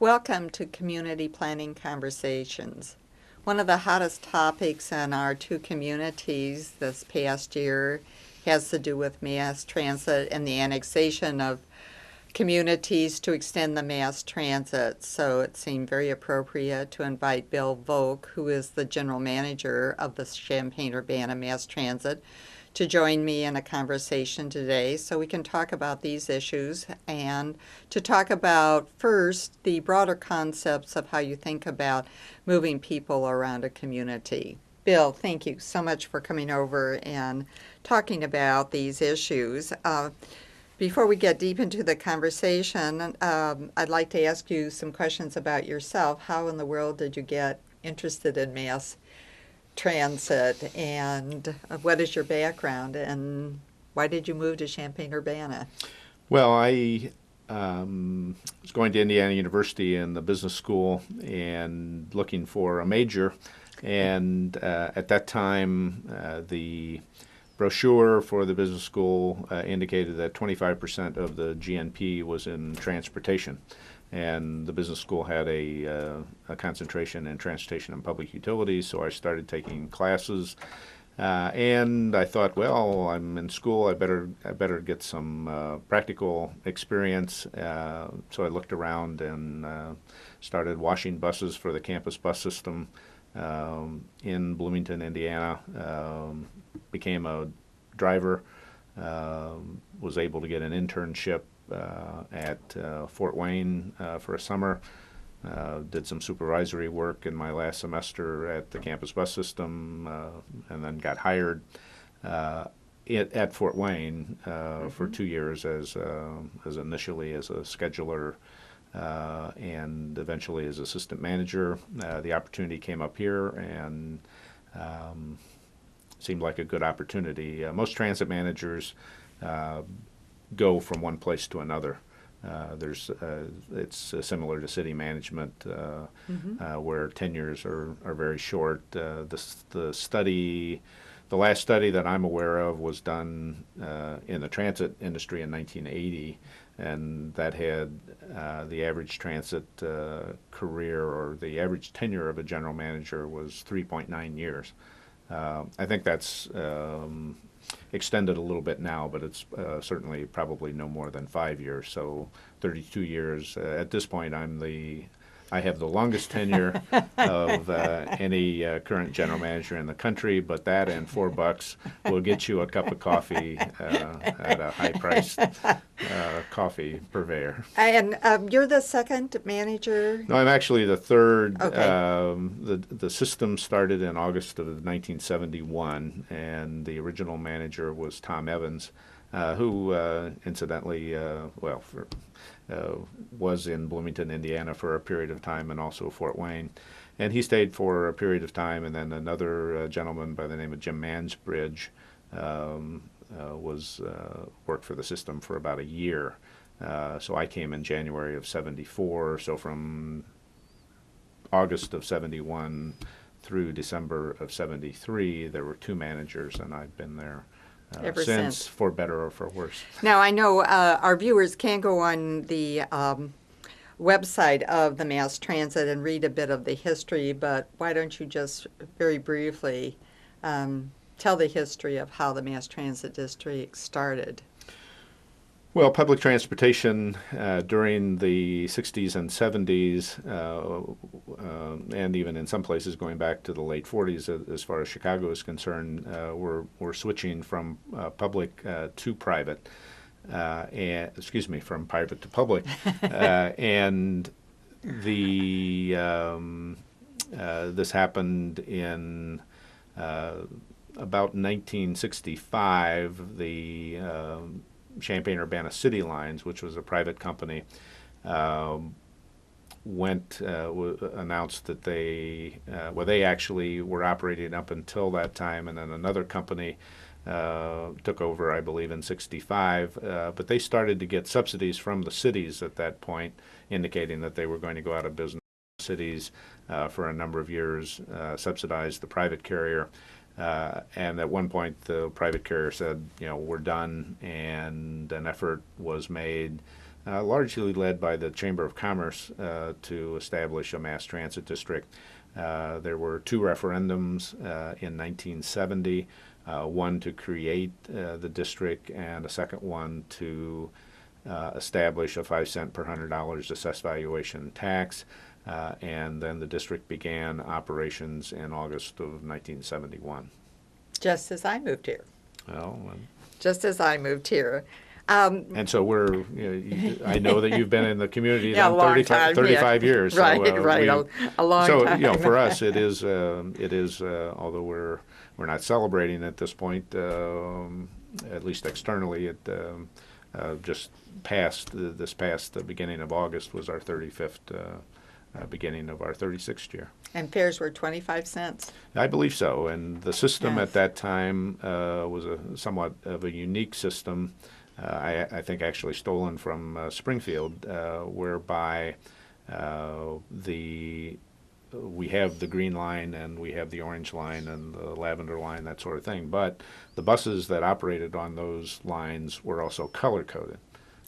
Welcome to Community Planning Conversations. One of the hottest topics in our two communities this past year has to do with mass transit and the annexation of communities to extend the mass transit. So it seemed very appropriate to invite Bill Volk, who is the general manager of the Champaign-Urbana Mass Transit, to join me in a conversation today so we can talk about these issues and to talk about first the broader concepts of how you think about moving people around a community. Bill, thank you so much for coming over and talking about these issues. Before we get deep into the conversation, I'd like to ask you some questions about yourself. How in the world did you get interested in mass transit, and what is your background, and why did you move to Champaign-Urbana? Well, I was going to Indiana University in the business school and looking for a major. And at that time, the brochure for the business school indicated that 25% of the GNP was in transportation. And the business school had a concentration in transportation and public utilities, so I started taking classes. And I thought, well, I'm in school, I better get some practical experience. So I looked around and started washing buses for the campus bus system in Bloomington, Indiana. Became a driver, was able to get an internship at Fort Wayne for a summer. Did some supervisory work in my last semester at the campus bus system, and then got hired at Fort Wayne for 2 years as initially as a scheduler and eventually as assistant manager. The opportunity came up here and seemed like a good opportunity. Most transit managers go from one place to another. It's similar to city management, where tenures are very short. The last study that I'm aware of was done in the transit industry in 1980, and that had the average transit career, or the average tenure of a general manager, was 3.9 years. I think that's extended a little bit now, but it's certainly probably no more than 5 years. So 32 years. At this point, I have the longest tenure of any current general manager in the country, but that and $4 will get you a cup of coffee at a high-priced coffee purveyor. And you're the second manager? No, I'm actually the third. Okay. The system started in August of 1971, and the original manager was Tom Evans, who incidentally, was in Bloomington, Indiana for a period of time, and also Fort Wayne. And he stayed for a period of time, and then another gentleman by the name of Jim Mansbridge worked for the system for about a year. So I came in January of '74, so from August of '71 through December of '73, there were two managers, and I've been there Ever since, for better or for worse. Now, I know our viewers can go on the website of the mass transit and read a bit of the history, but why don't you just very briefly tell the history of how the mass transit district started? Well, public transportation during the 60s and 70s, and even in some places going back to the late 40s, as far as Chicago is concerned, we're switching from public to private, from private to public, and this happened in about 1965. The Champaign-Urbana City Lines, which was a private company, announced that they actually were operating up until that time, and then another company took over, I believe, in '65. But they started to get subsidies from the cities at that point, indicating that they were going to go out of business. Cities for a number of years subsidized the private carrier. And at one point, the private carrier said, we're done, and an effort was made largely led by the Chamber of Commerce to establish a mass transit district. There were two referendums in 1970, one to create the district and a second one to establish a 5 cent per $100 assessed valuation tax. And then the district began operations in August of 1971. Just as I moved here. Well, Just as I moved here. and so I know that you've been in the community Yeah, a long 35, time, yeah. years. Right, so, right, a long so, time. for us, it is, although we're not celebrating at this point, at least externally, it just passed, the beginning of August was our 35th, beginning of our 36th year. And fares were 25 cents. I believe so, and the system Yes. at that time was somewhat of a unique system. I think actually stolen from Springfield, whereby we have the green line and we have the orange line and the lavender line, that sort of thing. But the buses that operated on those lines were also color coded.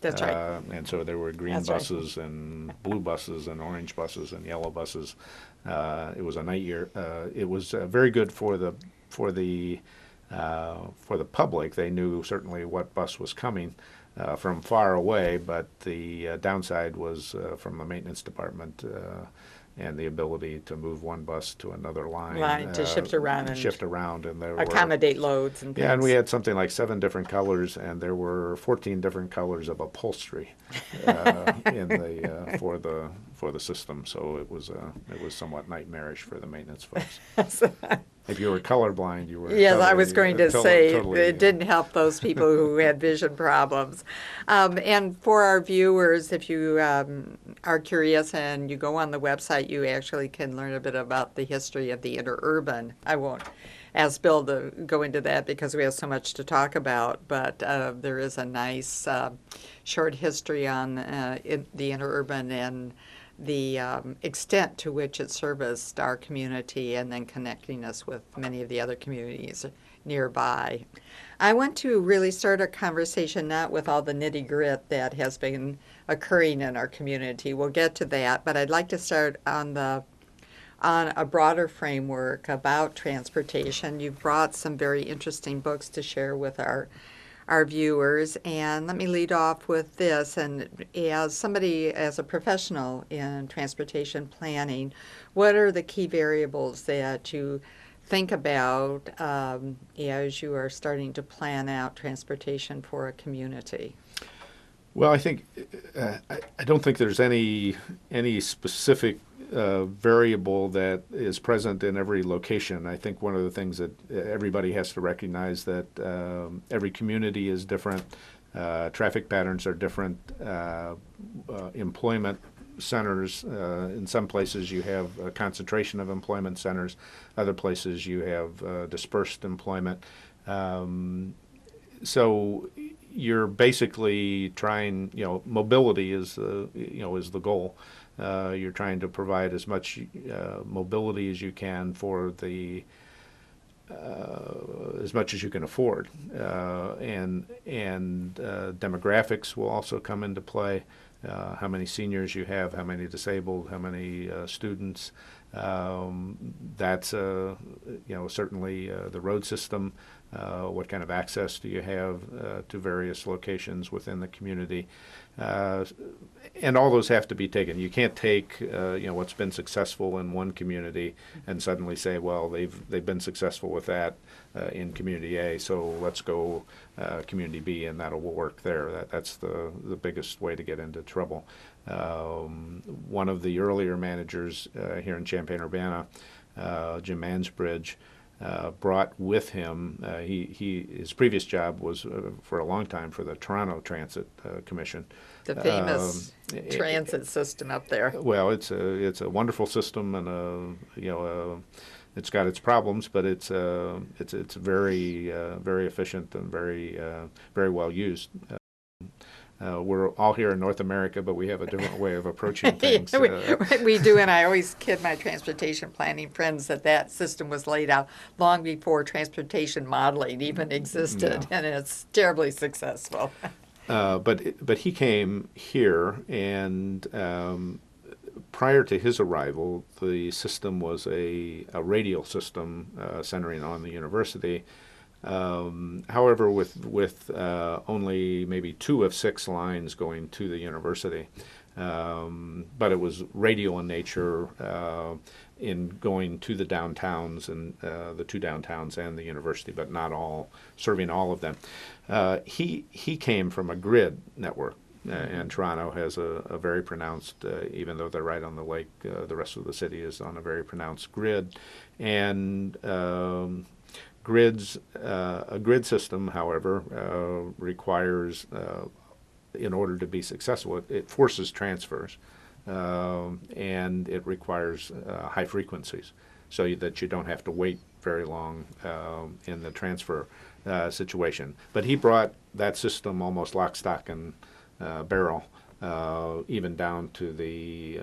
That's right. And so there were green That's right. buses and blue buses and orange buses and yellow buses. It was a night year. It was very good for the public. They knew certainly what bus was coming from far away, but the downside was from the maintenance department and the ability to move one bus to another line. To shift around and there were accommodate loads and things. yeah, and we had something like 7 different colors, and there were 14 different colors of upholstery for the system. So it was somewhat nightmarish for the maintenance folks. If you were colorblind, you were Yes, I totally- was going to totally- say totally, it didn't help those people who had vision problems. And for our viewers, if you are curious and you go on the website, you actually can learn a bit about the history of the interurban. I won't ask Bill to go into that because we have so much to talk about, but there is a nice short history on the interurban and the extent to which it serviced our community and then connecting us with many of the other communities nearby. I want to really start our conversation not with all the nitty-grit that has been occurring in our community. We'll get to that, but I'd like to start on a broader framework about transportation. You've brought some very interesting books to share with our viewers, and let me lead off with this. And as a professional in transportation planning, what are the key variables that you think about as you are starting to plan out transportation for a community? Well, I think I don't think there's any specific variable that is present in every location. I think one of the things that everybody has to recognize that every community is different, traffic patterns are different, employment centers. In some places you have a concentration of employment centers, other places you have dispersed employment. So you're basically trying, mobility is the goal. You're trying to provide as much mobility as you can for as much as you can afford, and demographics will also come into play. How many seniors you have, how many disabled, how many students. That's certainly the road system. What kind of access do you have to various locations within the community? And all those have to be taken. You can't take what's been successful in one community and suddenly say, well, they've been successful with that in community A, so let's go community B, and that'll work there. That's the biggest way to get into trouble. One of the earlier managers here in Champaign-Urbana, Jim Mansbridge, brought with him, his previous job was for a long time for the Toronto Transit Commission. The famous transit system up there. Well, it's a wonderful system, and it's got its problems, but it's very very efficient and very well used. We're all here in North America, but we have a different way of approaching things. We do, and I always kid my transportation planning friends that system was laid out long before transportation modeling even existed, and it's terribly successful. But he came here, and prior to his arrival, the system was a radial system centering on the university. However, with only maybe 2 of 6 lines going to the university, but it was radial in nature in going to the downtowns and the 2 downtowns and the university, but not all serving all of them. He came from a grid network. And Toronto has a very pronounced, even though they're right on the lake, the rest of the city is on a very pronounced grid. And a grid system, however, requires, in order to be successful, it forces transfers, and it requires high frequencies, so that you don't have to wait very long in the transfer situation. But he brought that system almost lock, stock, and barrel, even down to the,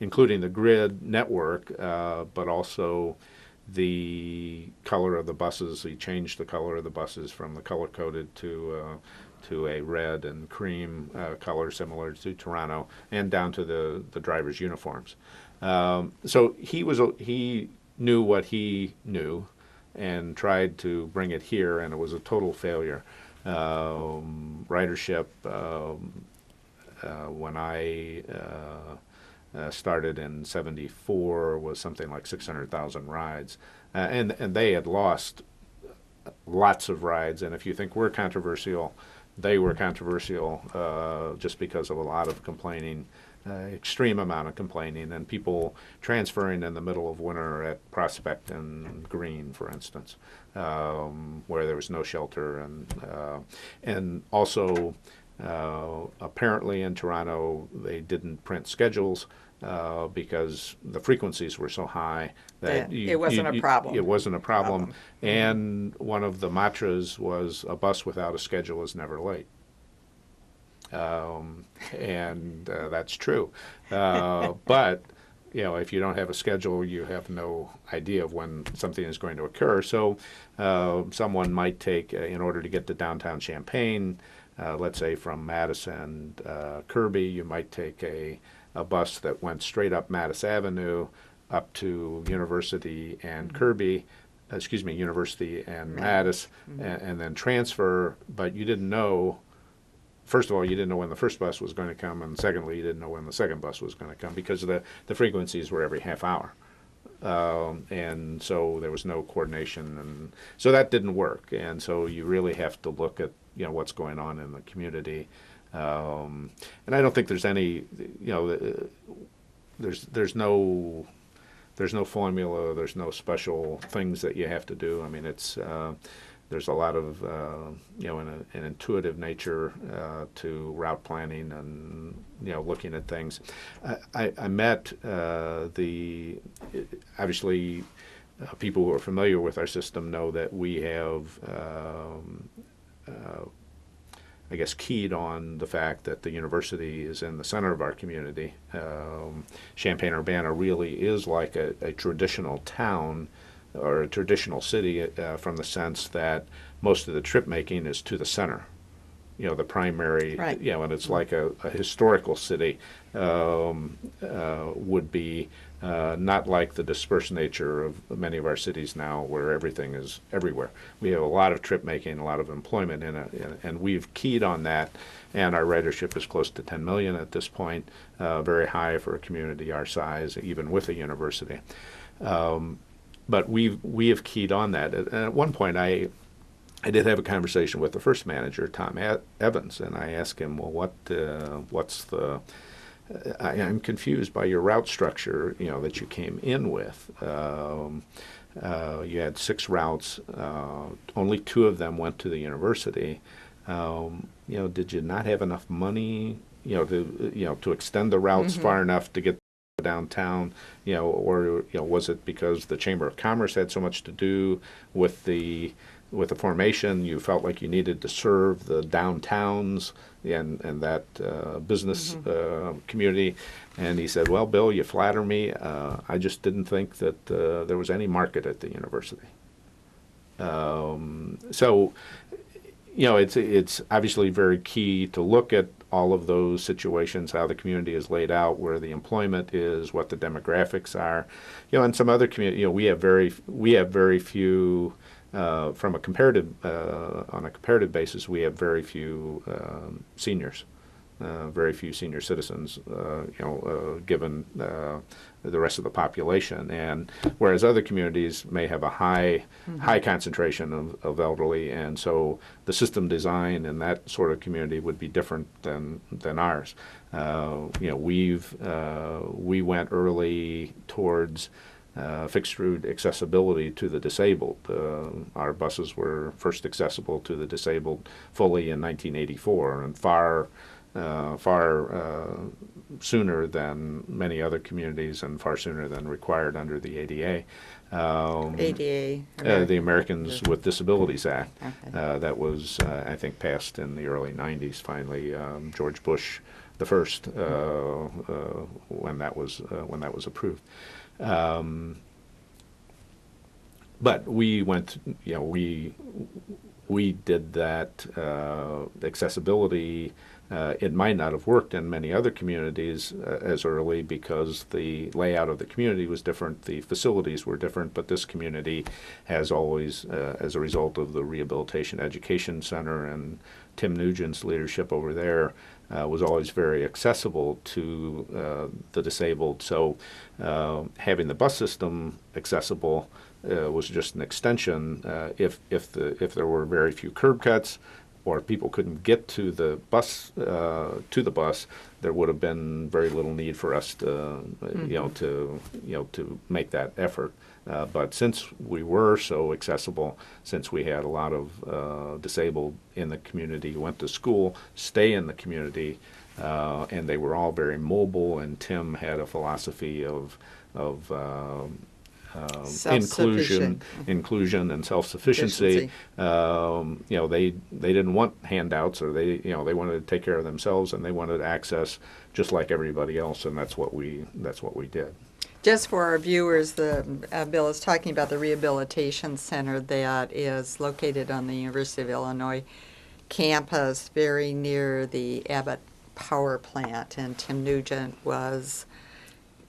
including the grid network, but also the color of the buses. He changed the color of the buses from the color-coded to a red and cream color similar to Toronto, and down to the drivers' uniforms. So he knew what he knew and tried to bring it here, and it was a total failure. Ridership, when I started in '74, was something like 600,000 rides, and they had lost lots of rides. And if you think we're controversial, they were controversial just because of a lot of complaining, extreme amount of complaining, and people transferring in the middle of winter at Prospect and Green, for instance, where there was no shelter, and also apparently in Toronto they didn't print schedules because the frequencies were so high that it wasn't a problem. It wasn't a problem. And one of the mantras was, a bus without a schedule is never late. And that's true. But if you don't have a schedule, you have no idea of when something is going to occur. So someone might take, in order to get to downtown Champaign, let's say from Madison, Kirby, you might take a bus that went straight up Madison Avenue up to University and Kirby, University and Madison, and then transfer, but you didn't know. First of all, you didn't know when the first bus was going to come, and secondly, you didn't know when the second bus was going to come, because the frequencies were every half hour. And so there was no coordination, and so that didn't work. And so you really have to look at what's going on in the community. And I don't think there's any, there's no formula, there's no special things that you have to do. I mean, it's there's a lot of an intuitive nature to route planning and looking at things. I met obviously people who are familiar with our system know that we have I guess keyed on the fact that the university is in the center of our community. Champaign-Urbana really is like a traditional town or a traditional city from the sense that most of the trip making is to the center, the primary, right. And it's like a historical city would be, not like the dispersed nature of many of our cities now, where everything is everywhere. We have a lot of trip making, a lot of employment in it, and we've keyed on that, and our ridership is close to 10 million at this point, very high for a community our size, even with a university. But we have keyed on that. And at one point, I did have a conversation with the first manager, Tom Evans, and I asked him, well, what's the I'm confused by your route structure, that you came in with. You had 6 routes. Only 2 of them went to the university. Did you not have enough money, to extend the routes far enough to get downtown, or was it because the Chamber of Commerce had so much to do with the formation? You felt like you needed to serve the downtowns and that business community. And he said, well, Bill, you flatter me. I just didn't think that there was any market at the university. So it's obviously very key to look at all of those situations, how the community is laid out, where the employment is, what the demographics are. In some other community, we have very few. From a comparative on a comparative basis, we have very few seniors. Very few senior citizens, given the rest of the population, and whereas other communities may have a high concentration of elderly, and so the system design in that sort of community would be different than ours. We went early towards fixed route accessibility to the disabled. Our buses were first accessible to the disabled fully in 1984, and far sooner than many other communities, and far sooner than required under the ADA. The Americans with Disabilities Act. Okay. That was, I think, passed in the early 90s. Finally, George Bush the first, when that was approved. But we went, we did that accessibility. It might not have worked in many other communities as early because the layout of the community was different, the facilities were different, but this community has always, as a result of the Rehabilitation Education Center and Tim Nugent's leadership over there, was always very accessible to the disabled. So having the bus system accessible was just an extension. If there were very few curb cuts, or if people couldn't get to the bus, there would have been very little need for us to, to make that effort. But since we were so accessible, since we had a lot of disabled in the community who went to school, stay in the community, and they were all very mobile, and Tim had a philosophy of inclusion and self-sufficiency. They didn't want handouts, or they wanted to take care of themselves, and they wanted access just like everybody else, and that's what we did. Just for our viewers, Bill is talking about the Rehabilitation Center that is located on the University of Illinois campus, very near the Abbott power plant, and Tim Nugent was.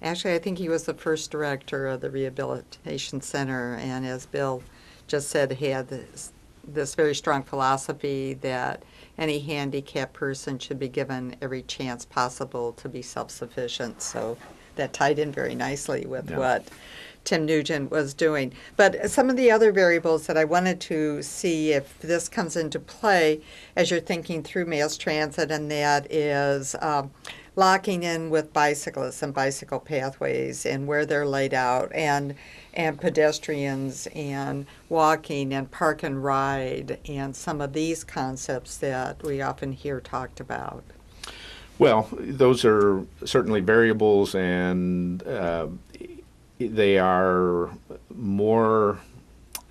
Actually, I think he was the first director of the Rehabilitation Center, and as Bill just said, he had this very strong philosophy that any handicapped person should be given every chance possible to be self-sufficient. So that tied in very nicely with what Tim Nugent was doing. But some of the other variables that I wanted to see if this comes into play as you're thinking through mass transit, and that is locking in with bicyclists and bicycle pathways and where they're laid out, and pedestrians and walking and park and ride, and some of these concepts that we often hear talked about. Well, those are certainly variables, and they are more,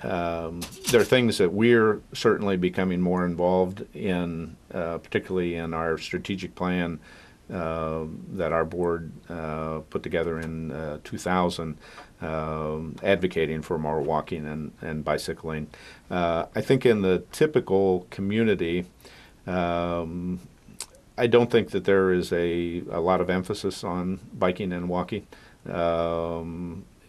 they're things that we're certainly becoming more involved in, particularly in our strategic plan that our board put together in 2000, advocating for more walking and bicycling. I think in the typical community, I don't think that there is a lot of emphasis on biking and walking.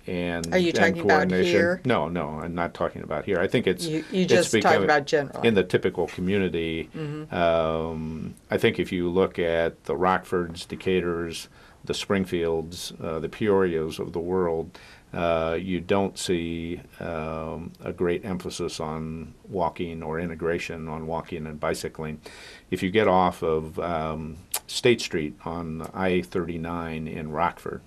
And are you talking about here? No, I'm not talking about here. I think it's you just talking about generally in the typical community. I think if you look at the Rockfords, Decatur's, the Springfields, the Peorias of the world, you don't see a great emphasis on walking or integration on walking and bicycling. If you get off of State Street on I-39 in Rockford,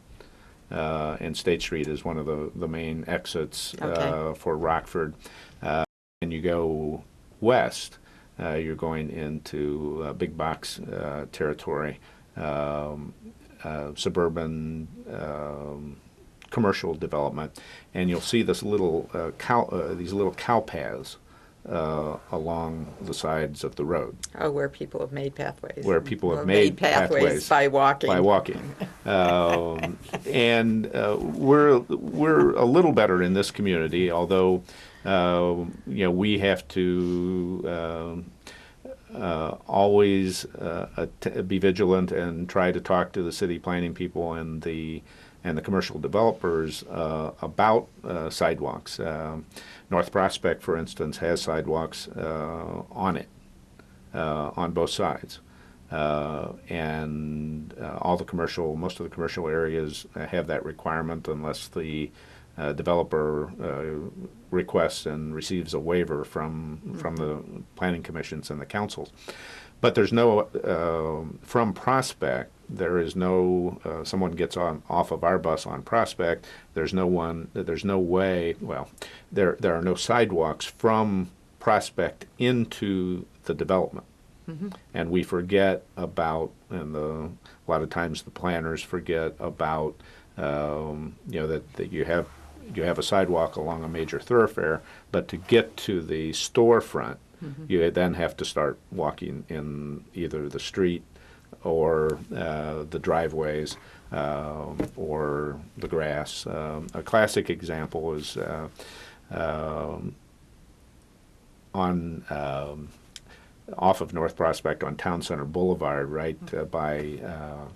and State Street is one of the main exits for Rockford, and you go west, you're going into big box territory, suburban commercial development, and you'll see this these little cow paths along the sides of the road. Oh, where people have made pathways. Where people have made pathways by walking. And we're a little better in this community, although we have to always be vigilant and try to talk to the city planning people and the commercial developers about sidewalks. North Prospect, for instance, has sidewalks on it, on both sides. And most of the commercial areas have that requirement unless the developer requests and receives a waiver from the planning commissions and the councils. But there's no, from Prospect, there is no, someone gets off of our bus on Prospect, there's no way, well, there are no sidewalks from Prospect into the development. Mm-hmm. And we forget about, and a lot of times the planners forget about, that you have a sidewalk along a major thoroughfare, but to get to the storefront, mm-hmm. you then have to start walking in either the street or the driveways or the grass. A classic example is off of North Prospect on Town Center Boulevard, right by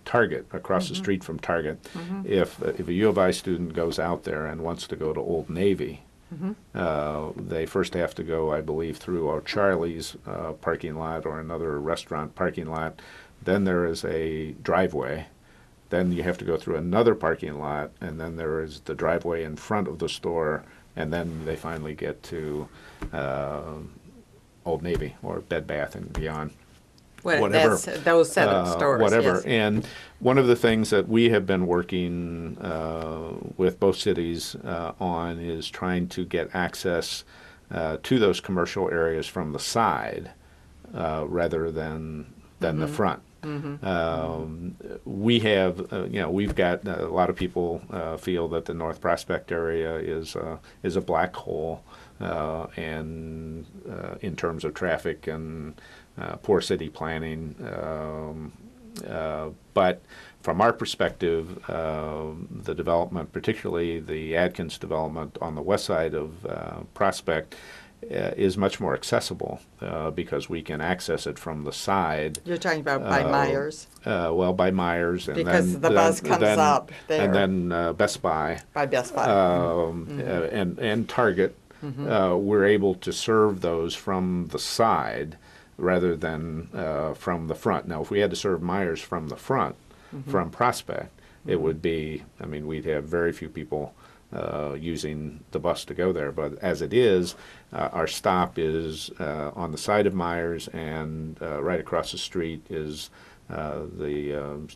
Target, across mm-hmm. the street from Target. Mm-hmm. If a U of I student goes out there and wants to go to Old Navy, mm-hmm. They first have to go, I believe, through O'Charlie's parking lot or another restaurant parking lot. Then there is a driveway. Then you have to go through another parking lot, and then there is the driveway in front of the store, and then they finally get to Old Navy or Bed Bath and Beyond. Whatever. That's those set of stores. Whatever. Yes. And one of the things that we have been working with both cities on is trying to get access to those commercial areas from the side rather than mm-hmm. the front. Mm-hmm. We have, we've got a lot of people feel that the North Prospect area is a black hole, and in terms of traffic and poor city planning. But from our perspective, the development, particularly the Adkins development on the west side of Prospect, is much more accessible because we can access it from the side. You're talking about by Myers? Well, by Myers. And because the bus comes up there. And then Best Buy. By Best Buy. Mm-hmm. and Target. Mm-hmm. We're able to serve those from the side rather than from the front. Now, if we had to serve Myers from the front, mm-hmm. from Prospect, mm-hmm. it would be, we'd have very few people using the bus to go there. But as it is, our stop is on the side of Myers, and right across the street is the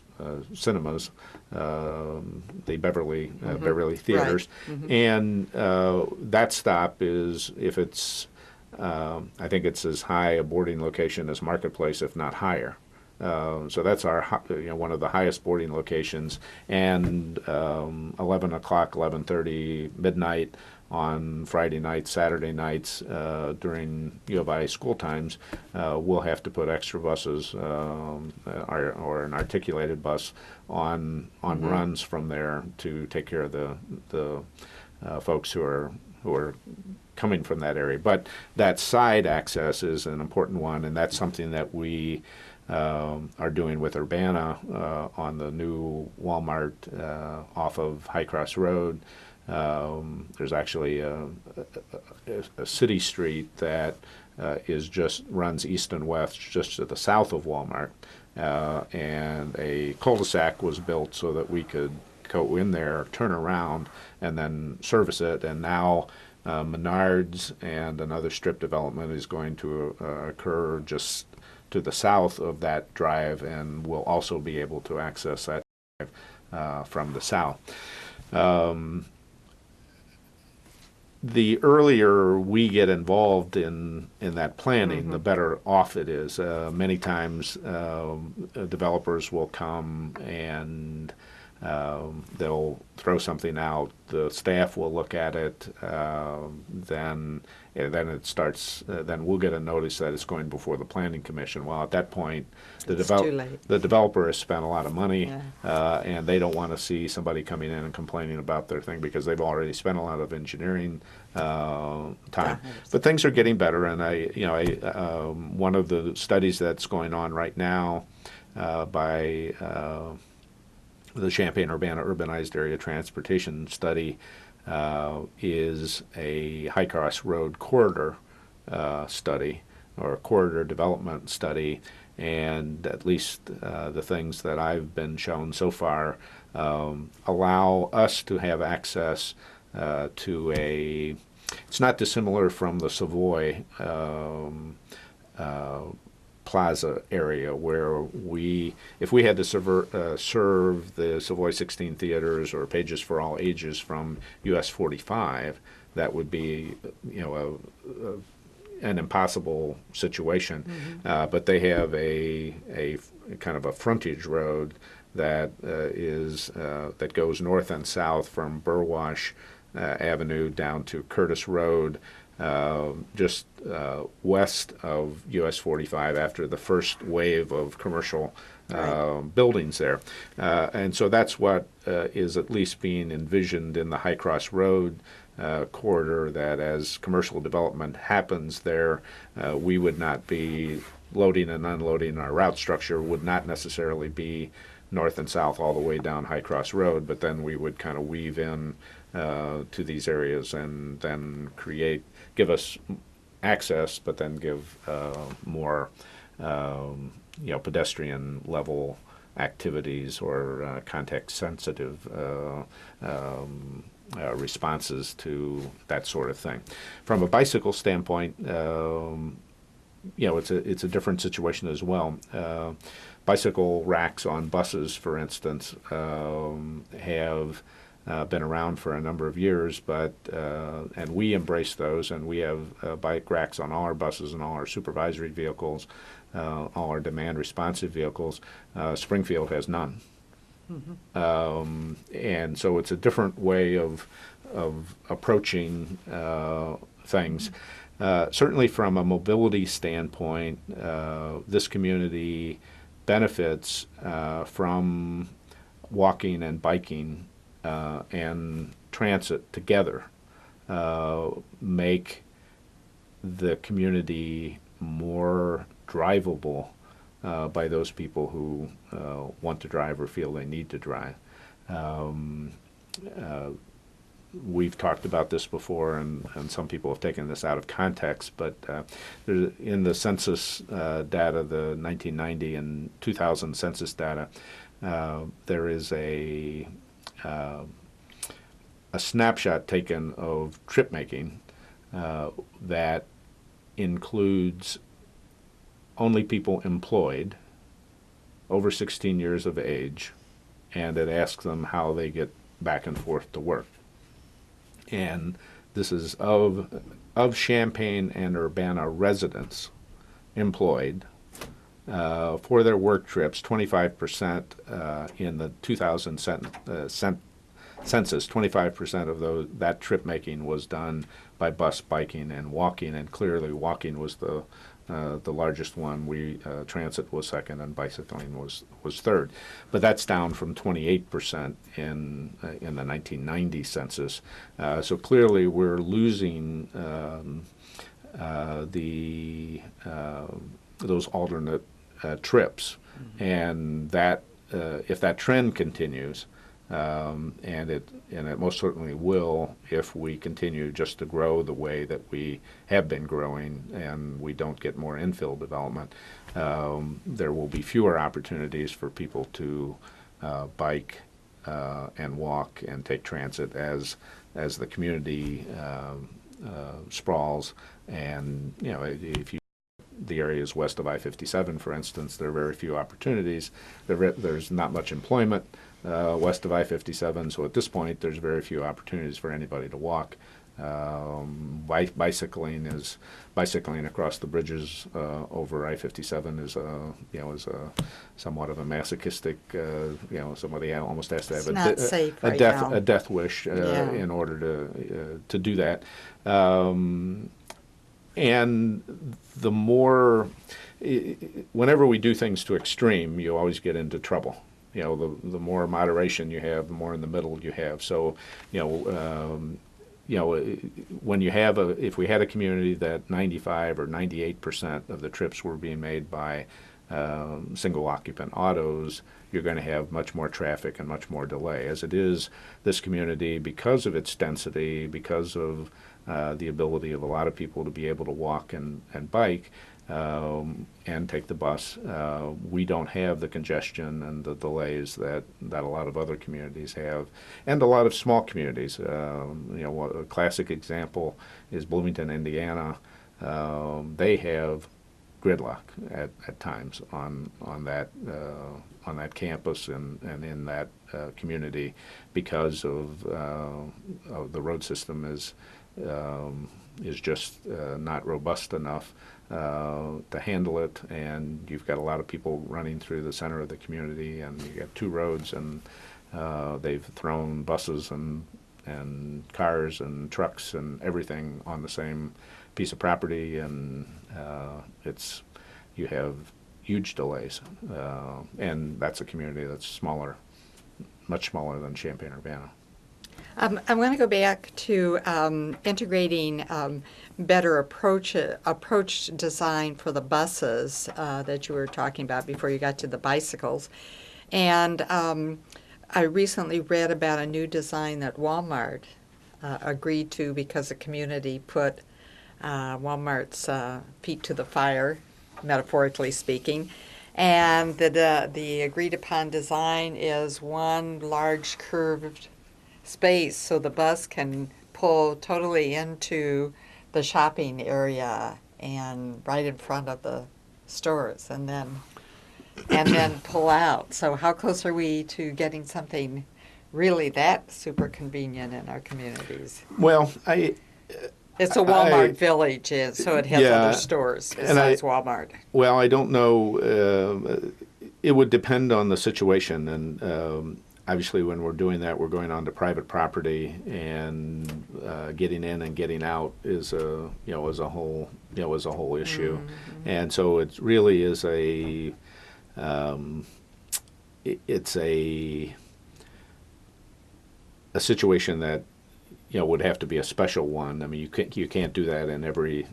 cinemas, the Beverly mm-hmm. Beverly Theaters. Right. Mm-hmm. And that stop is, if it's, I think it's as high a boarding location as Marketplace, if not higher. So that's our, one of the highest boarding locations, and 11 o'clock, 11:30, midnight on Friday nights, Saturday nights during U of I school times, we'll have to put extra buses or an articulated bus on mm-hmm. runs from there to take care of the folks who are coming from that area. But that side access is an important one, and that's something that we are doing with Urbana on the new Walmart off of High Cross Road. There's actually a city street that runs east and west just to the south of Walmart, and a cul-de-sac was built so that we could go in there, turn around, and then service it. And now Menards and another strip development is going to occur just to the south of that drive, and we'll also be able to access that drive from the south. The earlier we get involved in that planning, mm-hmm. the better off it is. Many times developers will come and They'll throw something out. The staff will look at it. Then it starts. Then we'll get a notice that it's going before the planning commission. Well, at that point, It's too late. the developer has spent a lot of money, Yeah. and they don't want to see somebody coming in and complaining about their thing because they've already spent a lot of engineering time. Dollars. But things are getting better, and one of the studies that's going on right now by the Champaign-Urbana Urbanized Area Transportation Study is a High Cross Road corridor study, or a corridor development study, and at least the things that I've been shown so far allow us to have access to it's not dissimilar from the Savoy Plaza area, where if we had to serve the Savoy 16 theaters or Pages for All Ages from US 45, that would be, an impossible situation. But they have a kind of a frontage road that that goes north and south from Burwash Avenue down to Curtis Road, just west of US 45 after the first wave of commercial buildings there. And so that's what is at least being envisioned in the High Cross Road corridor, that as commercial development happens there, we would not be loading and unloading. Our route structure would not necessarily be north and south all the way down High Cross Road, but then we would kind of weave in to these areas and then give us access, but then give more, pedestrian level activities or context-sensitive responses to that sort of thing. From a bicycle standpoint, it's a different situation as well. Bicycle racks on buses, for instance, have been around for a number of years, and we embrace those, and we have bike racks on all our buses and all our supervisory vehicles, all our demand responsive vehicles. Springfield has none. And so it's a different way of approaching things. Certainly from a mobility standpoint, this community benefits from walking and biking and transit together, make the community more drivable by those people who want to drive or feel they need to drive. We've talked about this before, and some people have taken this out of context, but in the census data, the 1990 and 2000 census data, there is a snapshot taken of trip making that includes only people employed over 16 years of age, and it asks them how they get back and forth to work. And this is of Champaign and Urbana residents employed for their work trips. 25% in the 2000 census, 25% of that trip making was done by bus, biking, and walking, and clearly walking was the largest one. Transit was second, and bicycling was third. But that's down from 28% in the 1990 census. So clearly, we're losing those alternate trips, and that if that trend continues. And it most certainly will if we continue just to grow the way that we have been growing, and we don't get more infill development. There will be fewer opportunities for people to bike and walk and take transit as the community sprawls. And if you the areas west of I-57, for instance, there are very few opportunities. There's not much employment west of I-57, so at this point there's very few opportunities for anybody to walk Bicycling across the bridges over I-57 is somewhat of a masochistic. Somebody almost has to have It's not safe right now. a death wish Yeah. in order to do that. And the more, whenever we do things to extreme, you always get into trouble. The more moderation you have, the more in the middle you have. So, when you have if we had a community that 95 or 98% of the trips were being made by single occupant autos, you're going to have much more traffic and much more delay. As it is, this community, because of its density, because of the ability of a lot of people to be able to walk and bike and take the bus, we don't have the congestion and the delays that a lot of other communities have, and a lot of small communities. A classic example is Bloomington, Indiana. They have gridlock at times on that campus and in that community because of the road system is just not robust enough to handle it, and you've got a lot of people running through the center of the community, and you got two roads, and they've thrown buses and cars and trucks and everything on the same piece of property, and you have huge delays, and that's a community that's smaller, much smaller than Champaign-Urbana. I want to go back to integrating better approach design for the buses that you were talking about before you got to the bicycles. And I recently read about a new design that Walmart agreed to because the community put Walmart's feet to the fire, metaphorically speaking. And the agreed upon design is one large curved space so the bus can pull totally into the shopping area and right in front of the stores and then pull out. So how close are we to getting something really that super convenient in our communities? Well, It's a Walmart village, so it has other stores besides Walmart. Well, I don't know. It would depend on the situation, and obviously, when we're doing that, we're going onto private property, and getting in and getting out is a whole issue, and so it really is it's a situation that would have to be a special one. I mean, you can't do that in every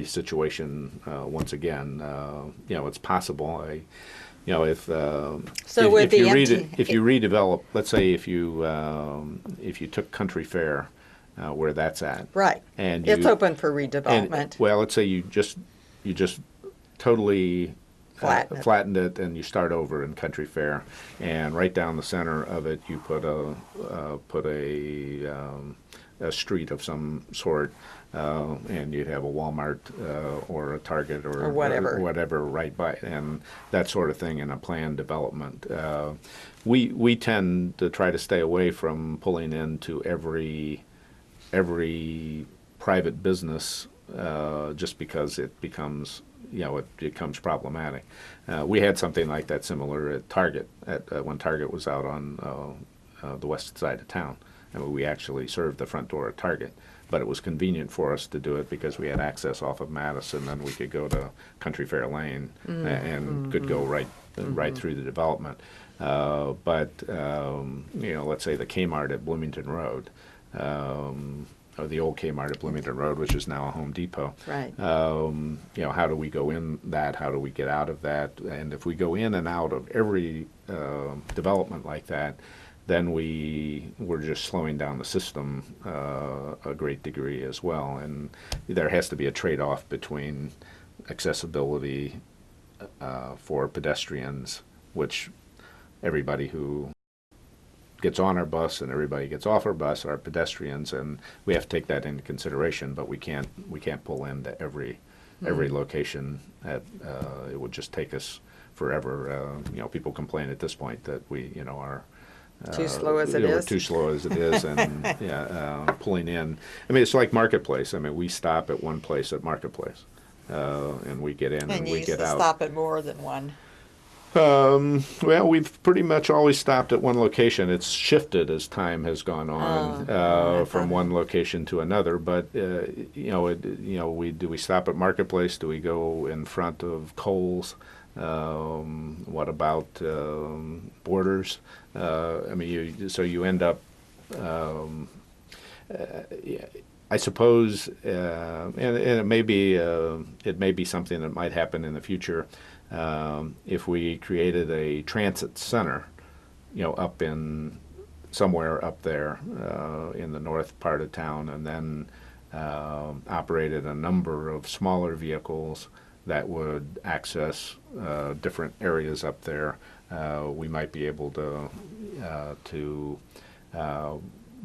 situation. Once again, it's possible. If you redevelop, let's say if you took Country Fair, where that's at, right, and it's open for redevelopment. Well, let's say you just totally flattened it, and you start over in Country Fair, and right down the center of it, you put a street of some sort, and you'd have a Walmart or a Target or whatever right by, and that sort of thing in a planned development. We tend to try to stay away from pulling into every private business just because it becomes problematic. We had something like that similar at Target when Target was out on the west side of town. I mean, we actually served the front door at Target, but it was convenient for us to do it because we had access off of Madison, and we could go to Country Fair Lane and could go right through the development. But let's say the Kmart at Bloomington Road, or the old Kmart at Bloomington Road, which is now a Home Depot. Right. How do we go in that? How do we get out of that? And if we go in and out of every development like that, then we're just slowing down the system a great degree as well. And there has to be a trade-off between accessibility for pedestrians, which everybody who gets on our bus and everybody gets off our bus are pedestrians, and we have to take that into consideration. But we can't pull into every location. It would just take us forever. People complain at this point that Too slow as it We're is. too slow as it is, and pulling in. I mean, it's like Marketplace. I mean, we stop at one place at Marketplace, and we get in and And you we used get to out. stop at more than one. Well, we've pretty much always stopped at one location. It's shifted as time has gone on from one location to another. But we stop at Marketplace? Do we go in front of Kohl's? What about Borders? I mean, so you end up. I suppose, and it may be something that might happen in the future. If we created a transit center, up in somewhere up there in the north part of town, and then operated a number of smaller vehicles that would access different areas up there, we might be able to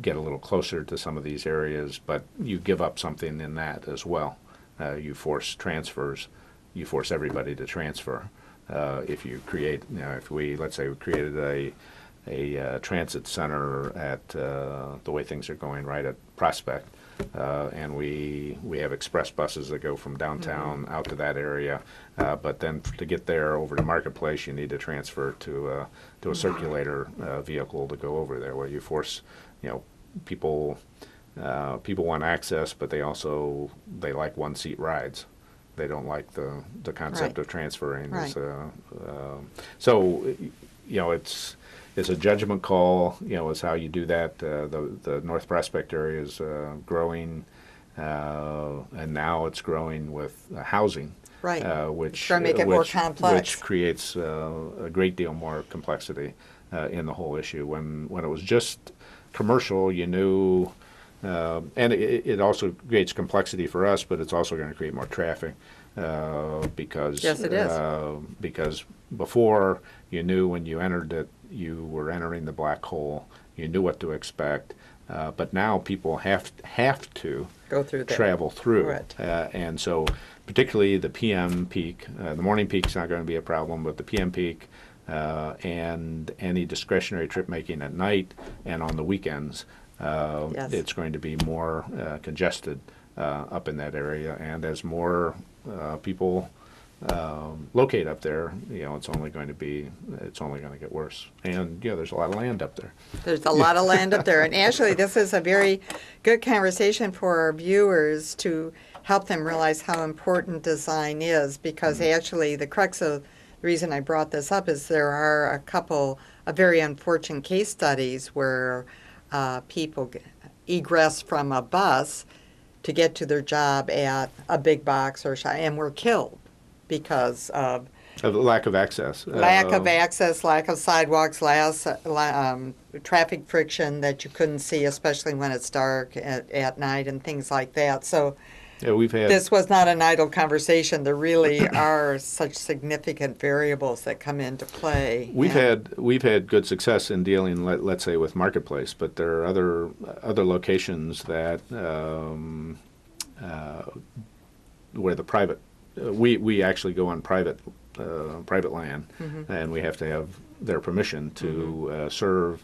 get a little closer to some of these areas. But you give up something in that as well. You force transfers. You force everybody to transfer. If you create, let's say we created a transit center at the way things are going right at Prospect, and we have express buses that go from downtown out to that area, but then to get there over to Marketplace, you need to transfer to a circulator vehicle to go over there, where you force, people want access, but they like one-seat rides. They don't like the concept of transferring. Right. So, it's a judgment call. Is how you do that. The North Prospect area is growing, and now it's growing with housing. Right. Which Try to make it more complex. Which creates a great deal more complexity in the whole issue. When it was just commercial, you knew. And it also creates complexity for us, but it's also going to create more traffic because Yes, it is. Because before, you knew when you entered it, you were entering the black hole. You knew what to expect, but now people have to Go through there. travel through, Right. And so particularly the PM peak. The morning peak's not going to be a problem, but the PM peak. And any discretionary trip making at night and on the weekends, Yes. it's going to be more congested up in that area. And as more people locate up there, it's only going to get worse. And there's a lot of land up there. There's a lot of land up there. And actually, this is a very good conversation for our viewers to help them realize how important design is, because actually the crux of the reason I brought this up is there are a couple of very unfortunate case studies where people egress from a bus to get to their job at a big box or shop and were killed because of Lack of access. lack of access, lack of sidewalks, traffic friction that you couldn't see, especially when it's dark at night and things like that. So Yeah, we've had. this was not an idle conversation. There really are such significant variables that come into play. We've had good success in dealing, let's say, with Marketplace, but there are other locations that where the private we actually go on private land, and we have to have their permission to serve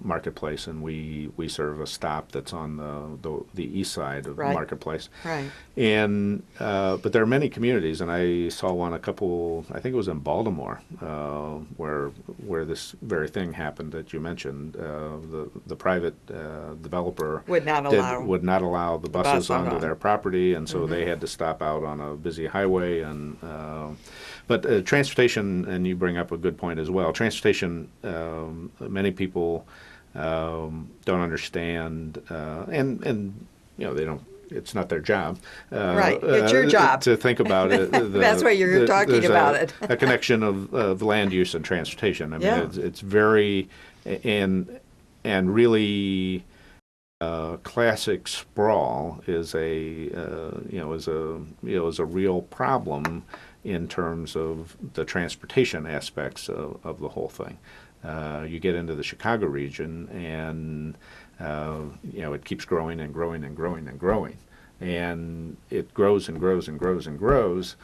Marketplace, and we serve a stop that's on the east side of Right. Marketplace. Right. And but there are many communities, and I saw one I think it was in Baltimore, where this very thing happened that you mentioned. The private developer Would not allow the bus buses onto on. their property, and so they had to stop out on a busy highway. And but transportation, and you bring up a good point as well. Transportation, many people don't understand, and they don't. It's not their job. Right. It's your job. To think about it. That's why you're talking there's about it. A connection of land use and transportation. I mean, Yeah. it's very and really classic sprawl is a real problem in terms of the transportation aspects of the whole thing. You get into the Chicago region, and it keeps growing and growing and growing and growing, and it grows and grows and grows and grows,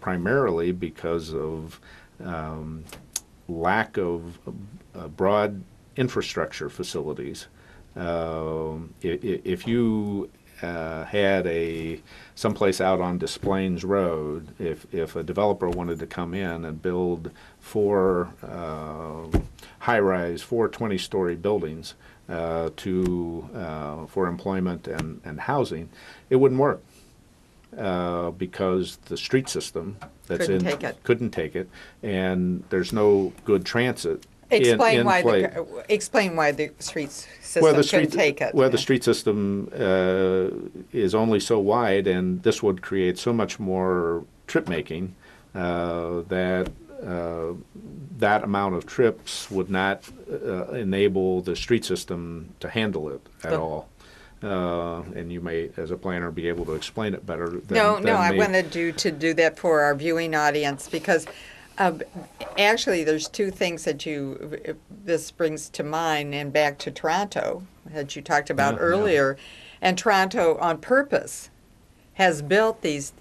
primarily because of lack of broad infrastructure facilities. If you had someplace out on Des Plaines Road, if a developer wanted to come in and build four high-rise, 20-story buildings for employment and housing, it wouldn't work because the street system couldn't take it, and there's no good transit. Explain why the street system couldn't take it. Well, the street system is only so wide, and this would create so much more trip making that that amount of trips would not enable the street system to handle it at all. And you may, as a planner, be able to explain it better than I me. wanted to do that for our viewing audience because actually there's two things that this brings to mind, and back to Toronto that you talked about earlier. And Toronto on purpose has built these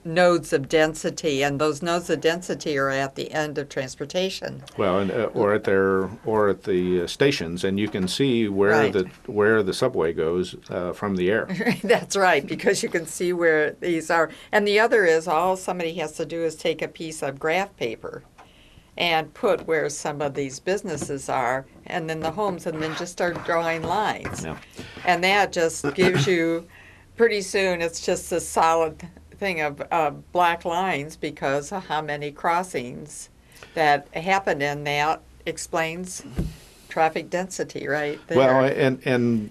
nodes of density, and those nodes of density are at the end of transportation. Well, and, or at the stations, and you can see where the subway goes from the air. That's right, because you can see where these are. And the other is all somebody has to do is take a piece of graph paper and put where some of these businesses are, and then the homes, and then just start drawing lines. Yeah. And that just gives you, pretty soon, it's just a solid thing of black lines because of how many crossings that happen, and that explains traffic density right there. Well, and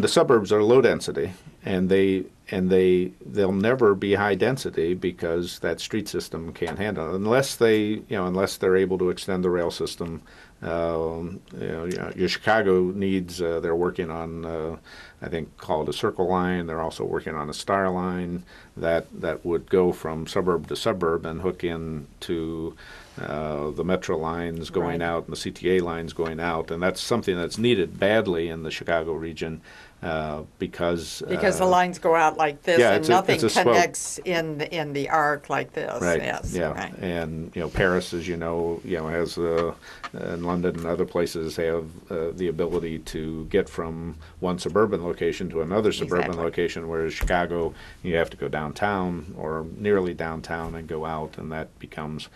the suburbs are low density, and they'll never be high density because that street system can't handle it unless they're able to extend the rail system. Your Chicago needs, they're working on, I think, called a Circle Line. They're also working on a Star Line that would go from suburb to suburb and hook into the Metro lines going out and the CTA lines going out. And that's something that's needed badly in the Chicago region because the lines go out like this, and nothing connects in the arc like this. Right. Yes. Yeah. Right. And Paris, as you know, has and London and other places have the ability to get from one suburban location to another suburban location, whereas Chicago, you have to go downtown or nearly downtown and go out, and that becomes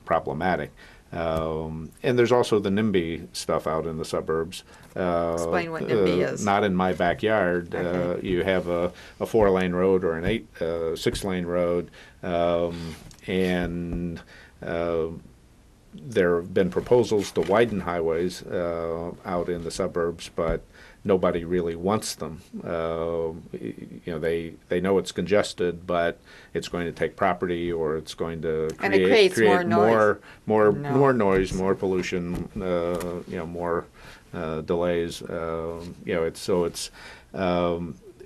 problematic. And there's also the NIMBY stuff out in the suburbs. Explain what NIMBY is. Not in my backyard. Okay. You have a 4-lane road or an 6-lane road, and there have been proposals to widen highways out in the suburbs, but nobody really wants them. They know it's congested, but it's going to take property, or it's going to create more noise, more pollution, more delays.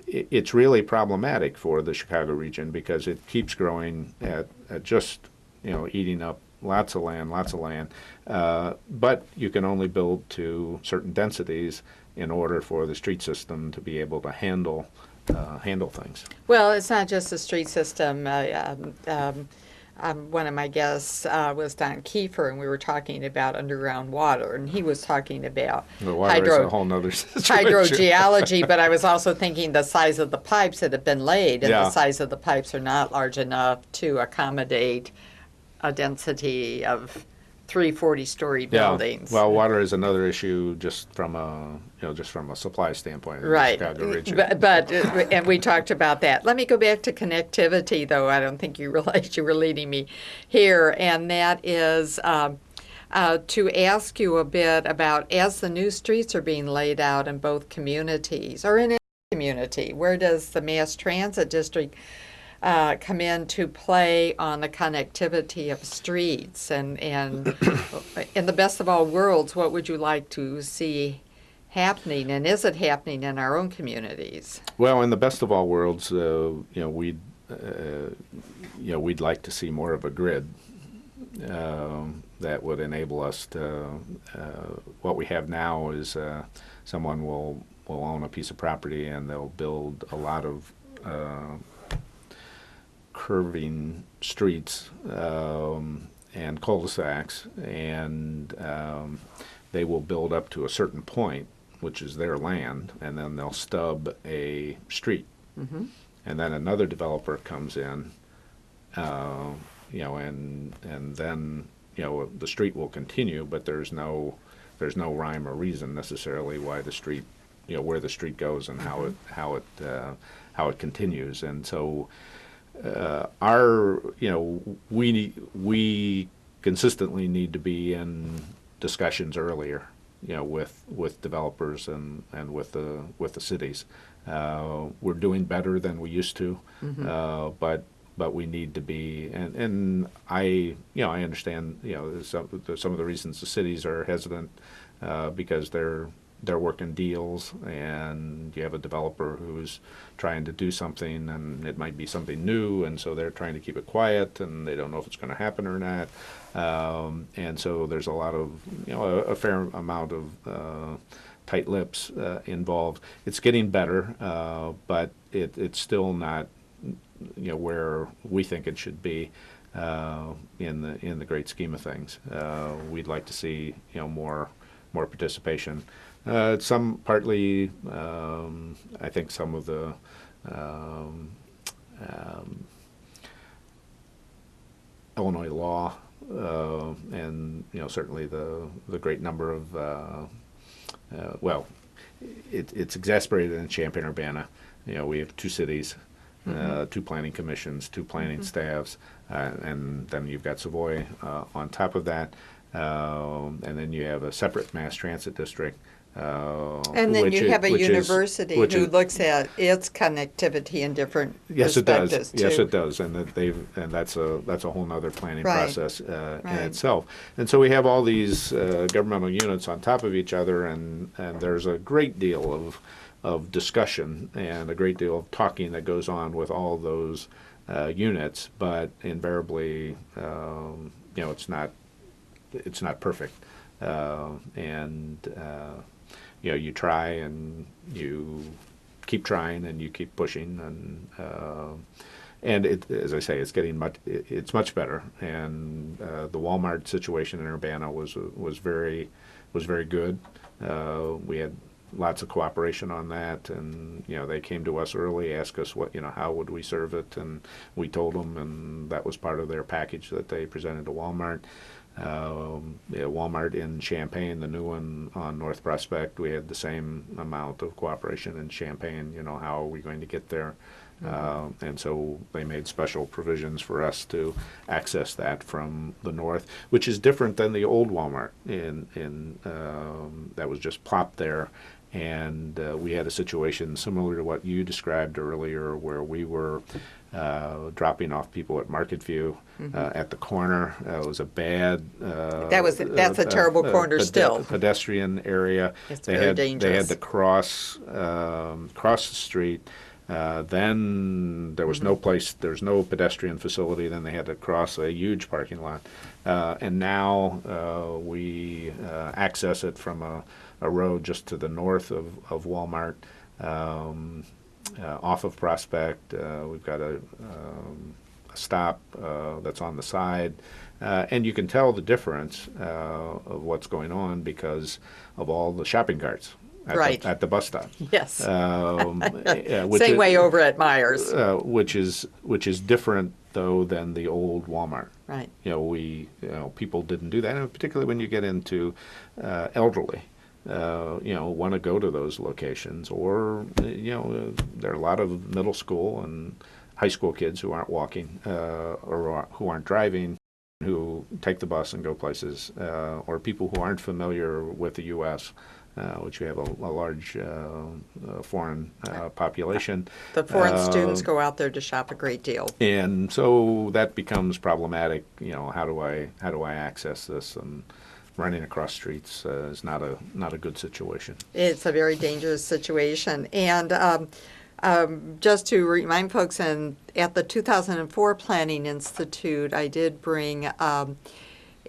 It's really problematic for the Chicago region because it keeps growing at just eating up lots of land. But you can only build to certain densities in order for the street system to be able to handle things. Well, it's not just the street system. One of my guests was Don Kiefer, and we were talking about underground water, and he was talking about water is a whole nother situation. Hydrogeology, but I was also thinking the size of the pipes that have been laid, and the size of the pipes are not large enough to accommodate a density of 3 40-story buildings. Well, water is another issue just from a supply standpoint in the Chicago region. But and we talked about that. Let me go back to connectivity, though. I don't think you realized you were leading me here, and that is to ask you a bit about, as the new streets are being laid out in both communities, or in any community, where does the mass transit district come into play on the connectivity of streets, and in the best of all worlds, what would you like to see happening, and is it happening in our own communities? Well, in the best of all worlds, we'd like to see more of a grid that would enable us to. What we have now is someone will own a piece of property and they'll build a lot of curving streets and cul-de-sacs, and they will build up to a certain point, which is their land, and then they'll stub a street. Mm-hmm. And then another developer comes in, and then, the street will continue, but there's no rhyme or reason necessarily why the street, where the street goes and how it continues. And so we consistently need to be in discussions earlier, with developers and with the cities. We're doing better than we used to, but we need to be, and I understand, some of the reasons the cities are hesitant, because they're working deals, and you have a developer who's trying to do something, and it might be something new, and so they're trying to keep it quiet, and they don't know if it's going to happen or not. And so there's a lot of, a fair amount of tight lips involved. It's getting better, but it's still not, where we think it should be in the great scheme of things. We'd like to see, more participation. Some partly, I think some of the Illinois law, and certainly the great number of it's exacerbated in Champaign-Urbana. We have two cities, two planning commissions, two planning staffs, and then you've got Savoy on top of that, and then you have a separate mass transit district. And then you have a university who looks at its connectivity in different perspectives too. Yes, it does, and that's a whole other planning process in itself. And so we have all these governmental units on top of each other, and there's a great deal of discussion and a great deal of talking that goes on with all those units, but invariably, it's not perfect, and you try and you keep trying and you keep pushing, and as I say, it's much better. And the Walmart situation in Urbana was very good. We had lots of cooperation on that, and they came to us early, asked us how would we serve it, and we told them, and that was part of their package that they presented to Walmart. Walmart in Champaign, the new one on North Prospect, we had the same amount of cooperation in Champaign. How are we going to get there? And so they made special provisions for us to access that from the north, which is different than the old Walmart that was just plopped there. And we had a situation similar to what you described earlier, where we were dropping off people at Market View at the corner. It was a bad. That's a terrible corner still. Pedestrian area. It's very dangerous. They had to cross the street. Then there was no place. There's no pedestrian facility. Then they had to cross a huge parking lot. And now we access it from a road just to the north of Walmart, off of Prospect. We've got a stop that's on the side, and you can tell the difference of what's going on because of all the shopping carts at the bus stop. Yes. Same way over at Myers. Which is different though than the old Walmart. Right. People didn't do that, and particularly when you get into elderly. Want to go to those locations, or there are a lot of middle school and high school kids who aren't walking or who aren't driving, who take the bus and go places, or people who aren't familiar with the U.S., which we have a large foreign population. The foreign students go out there to shop a great deal, and so that becomes problematic. How do I access this? And running across streets is not a good situation. It's a very dangerous situation. And just to remind folks, at the 2004 Planning Institute, I did bring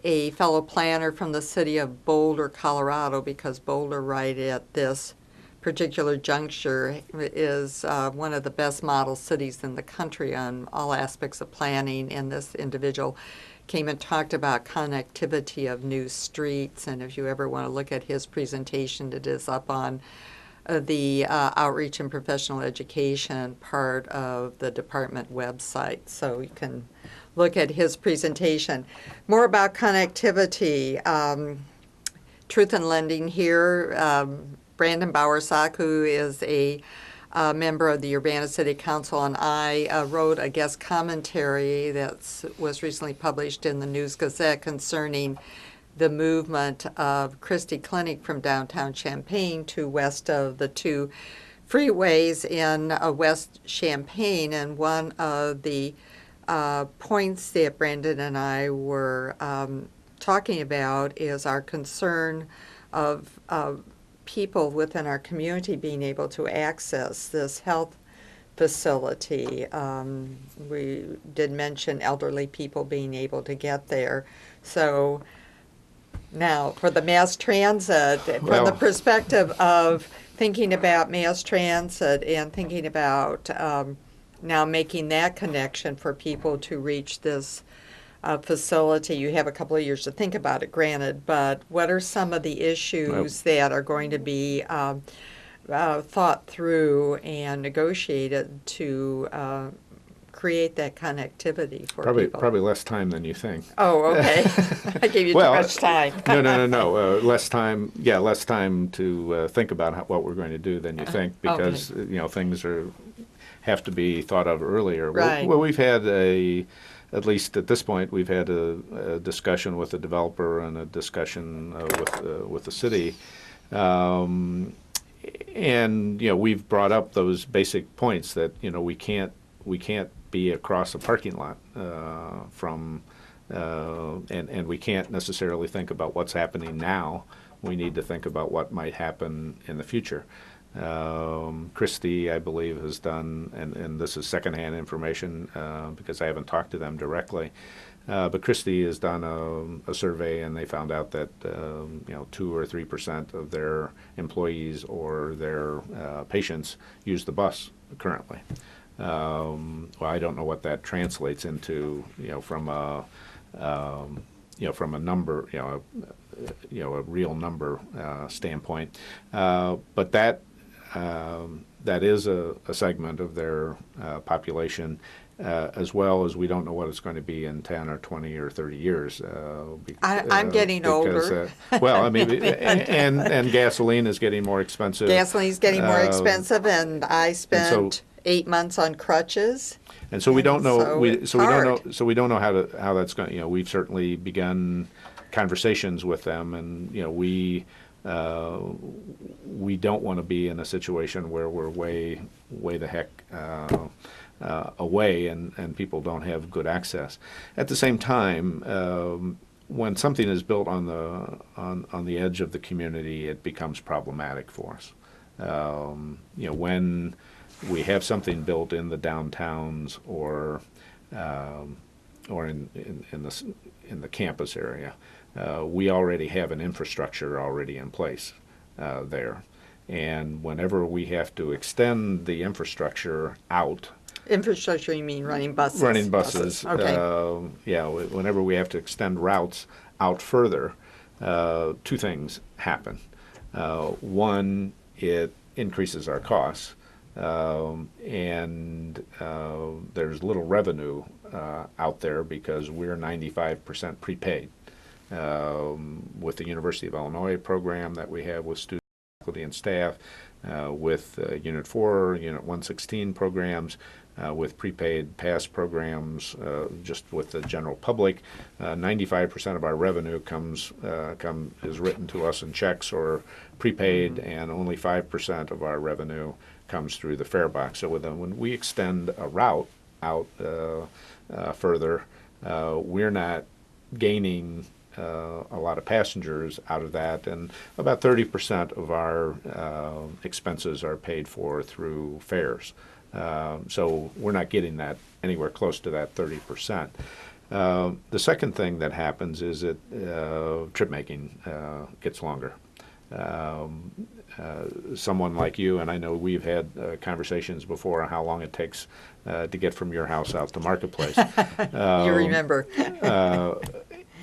a fellow planner from the city of Boulder, Colorado, because Boulder, right at this particular juncture, is one of the best model cities in the country on all aspects of planning, and this individual came and talked about connectivity of new streets. And if you ever want to look at his presentation, it is up on the outreach and professional education part of the department website. So you can look at his presentation. More about connectivity. Truth in Lending here. Brandon Bowersock, who is a member of the Urbana City Council, and I wrote a guest commentary that was recently published in the News Gazette concerning the movement of Christie Clinic from downtown Champaign to west of the two freeways in West Champaign. And one of the points that Brandon and I were talking about is our concern of people within our community being able to access this health facility. We did mention elderly people being able to get there. So now, for the mass transit, from the perspective of thinking about mass transit and thinking about now making that connection for people to reach this facility, you have a couple of years to think about it, granted, but what are some of the issues that are going to be thought through and negotiated to create that connectivity for people? Probably less time than you think. Oh, okay. I gave you too much time. No. Less time. Yeah, less time to think about what we're going to do than you think, because things have to be thought of earlier. Right. Well, we've had at least at this point, we've had a discussion with the developer and a discussion with the city, and we've brought up those basic points that we can't be across a parking lot from, and we can't necessarily think about what's happening now. We need to think about what might happen in the future. Christie, I believe, has done, and this is secondhand information because I haven't talked to them directly, but Christie has done a survey, and they found out that 2 or 3% of their employees or their patients use the bus currently. Well, I don't know what that translates into, from a number, a real number standpoint, but that is a segment of their population, as well as we don't know what it's going to be in 10 or 20 or 30 years. I'm getting older. Well, I mean, and gasoline is getting more expensive. Gasoline's getting more expensive, and I spent 8 months on crutches. And so we don't know. So we don't know how that's going. We've certainly begun conversations with them, and we don't want to be in a situation where we're way the heck away and people don't have good access. At the same time, when something is built on the edge of the community, it becomes problematic for us. When we have something built in the downtowns or in the campus area, we already have an infrastructure already in place there. And whenever we have to extend the infrastructure out. Infrastructure, you mean running buses? Running buses. Okay. Whenever we have to extend routes out further, two things happen. One, it increases our costs, and there's little revenue out there because we're 95% prepaid. With the University of Illinois program that we have with students, faculty, and staff, with Unit 4, Unit 116 programs, with prepaid pass programs, just with the general public, 95% of our revenue is written to us in checks or prepaid, and only 5% of our revenue comes through the fare box. So when we extend a route out further, we're not gaining a lot of passengers out of that, and about 30% of our expenses are paid for through fares. So we're not getting that anywhere close to that 30%. The second thing that happens is that trip making gets longer. someone like you, and I know we've had conversations before on how long it takes to get from your house out to Marketplace. You remember.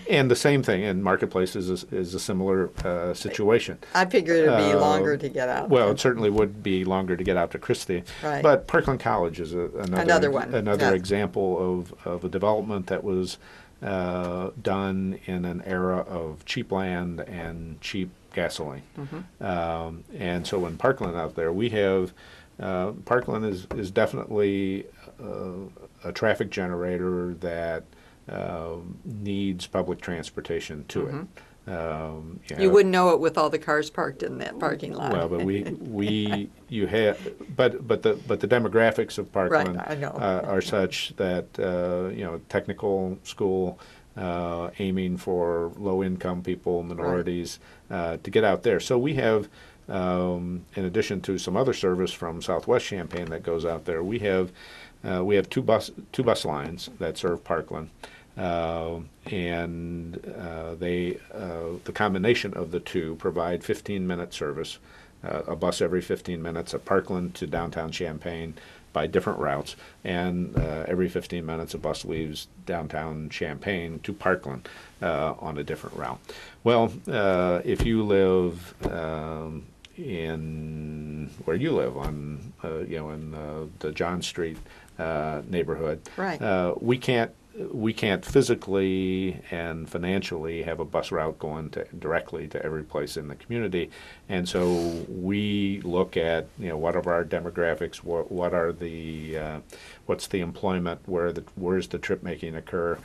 And the same thing, and Marketplace is a similar situation. I figured it'd be longer to get out. Well, it certainly would be longer to get out to Christie. Right. But Parkland College is Another one. Another Yeah. example of a development that was done in an era of cheap land and cheap gasoline. And so in Parkland out there, we have Parkland is definitely a traffic generator that needs public transportation to it. You wouldn't know it with all the cars parked in that parking lot. Well, but you have, but the demographics of Parkland Right, I know. are such that technical school aiming for low income people, minorities, to get out there. So we have, in addition to some other service from Southwest Champaign that goes out there, we have two bus lines that serve Parkland. And the combination of the two provide 15-minute service, a bus every 15 minutes, at Parkland to downtown Champaign by different routes, and every 15 minutes a bus leaves downtown Champaign to Parkland on a different route. Well, if you live in where you live on, in the John Street neighborhood, Right. we can't physically and financially have a bus route going directly to every place in the community, and so we look at what are our demographics, what are what's the employment, where's the trip making occur,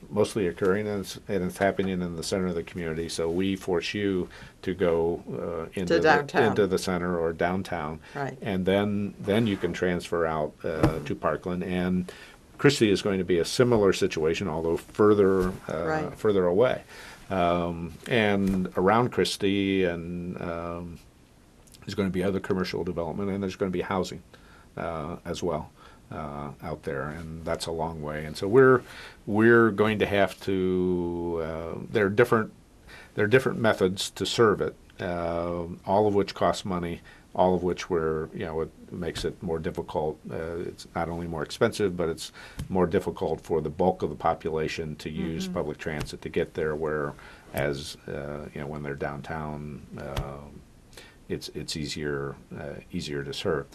mostly occurring, and it's happening in the center of the community. So we force you to go into the center or downtown, Right. and then you can transfer out to Parkland. And Christie is going to be a similar situation, although further Right. further away. And around Christie, and there's going to be other commercial development, and there's going to be housing as well out there, and that's a long way. And so we're going to have to. There are different methods to serve it, all of which cost money. All of which it makes it more difficult. It's not only more expensive, but it's more difficult for the bulk of the population to use public transit to get there. Whereas, when they're downtown, it's easier to serve.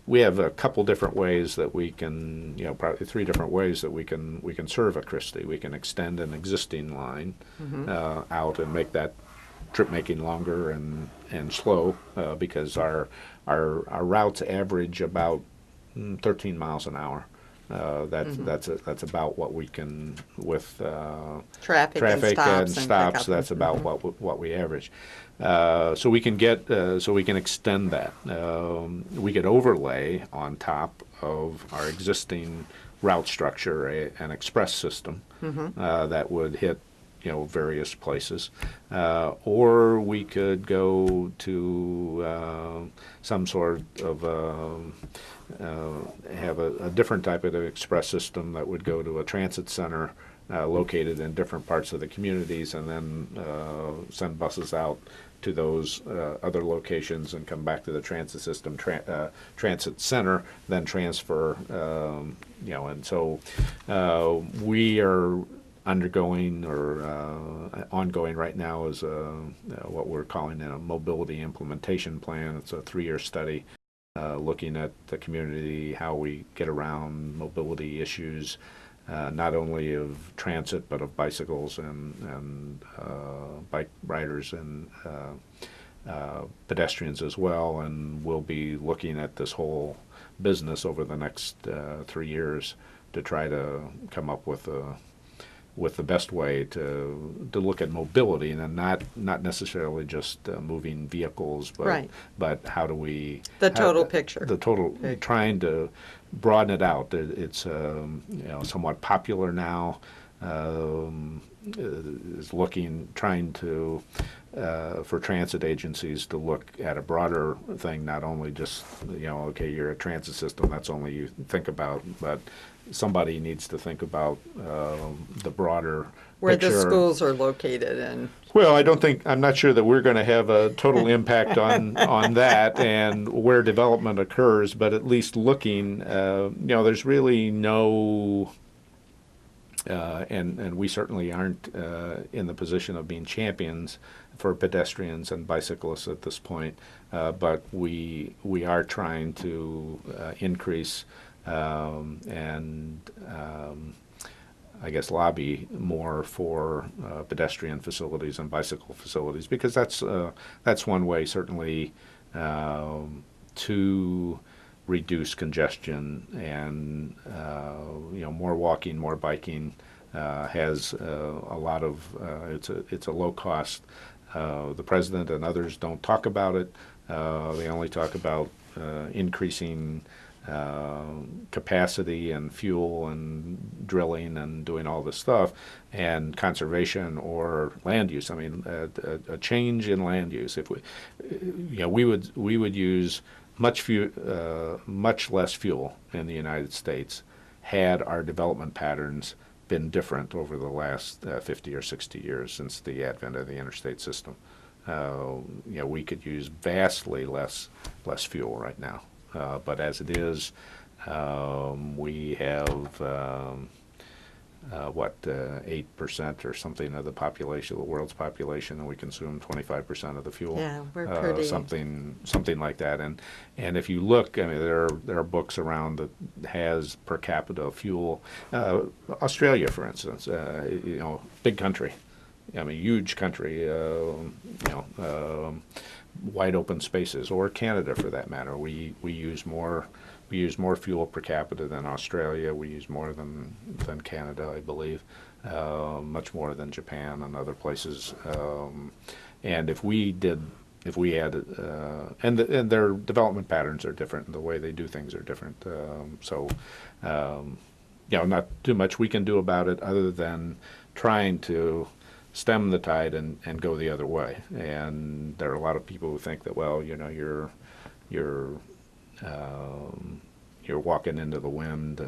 We have a couple different ways that we can, probably three different ways that we can serve a Christie. We can extend an existing line out and make that trip making longer and slow, because our routes average about 13 miles an hour. That's about what we can with Traffic and stops. stops. That's about what we average. So we can extend that. We could overlay on top of our existing route structure an express system that would hit various places, or we could go to some sort of have a different type of express system that would go to a transit center located in different parts of the communities, and then send buses out to those other locations and come back to the transit system, transit center, then transfer, and so we are undergoing or ongoing right now is what we're calling a mobility implementation plan. It's a 3-year study looking at the community, how we get around mobility issues, not only of transit but of bicycles and bike riders and pedestrians as well. And we'll be looking at this whole business over the next 3 years to try to come up with the best way to look at mobility, and not necessarily just moving vehicles, but Right. but how do we The total picture. Trying to broaden it out. It's somewhat popular now. is trying to, for transit agencies to look at a broader thing, not only just, okay, you're a transit system, that's only you think about, but somebody needs to think about the broader Where picture. the schools are located and. Well, I'm not sure that we're going to have a total impact on that and where development occurs, but at least looking, there's really no, and we certainly aren't in the position of being champions for pedestrians and bicyclists at this point, but we are trying to increase and I guess lobby more for pedestrian facilities and bicycle facilities, because that's one way certainly to reduce congestion, and more walking, more biking has a lot of it's a low cost. The president and others don't talk about it. They only talk about increasing capacity and fuel and drilling and doing all this stuff, and conservation or land use. I mean, a change in land use. If we would use much less fuel in the United States had our development patterns been different over the last 50 or 60 years since the advent of the interstate system. We could use vastly less fuel right now. But as it is, we have 8% or something of the population, the world's population, and we consume 25% of the fuel. Yeah, we're pretty something like that. And if you look, I mean, there are books around that has per capita fuel. Australia, for instance, big country. I mean, huge country. Wide open spaces, or Canada for that matter. We use more fuel per capita than Australia. We use more than Canada, I believe, much more than Japan and other places. And if we had, and their development patterns are different, and the way they do things are different. Not too much we can do about it other than trying to stem the tide and go the other way. And there are a lot of people who think that, well, you're walking into the wind,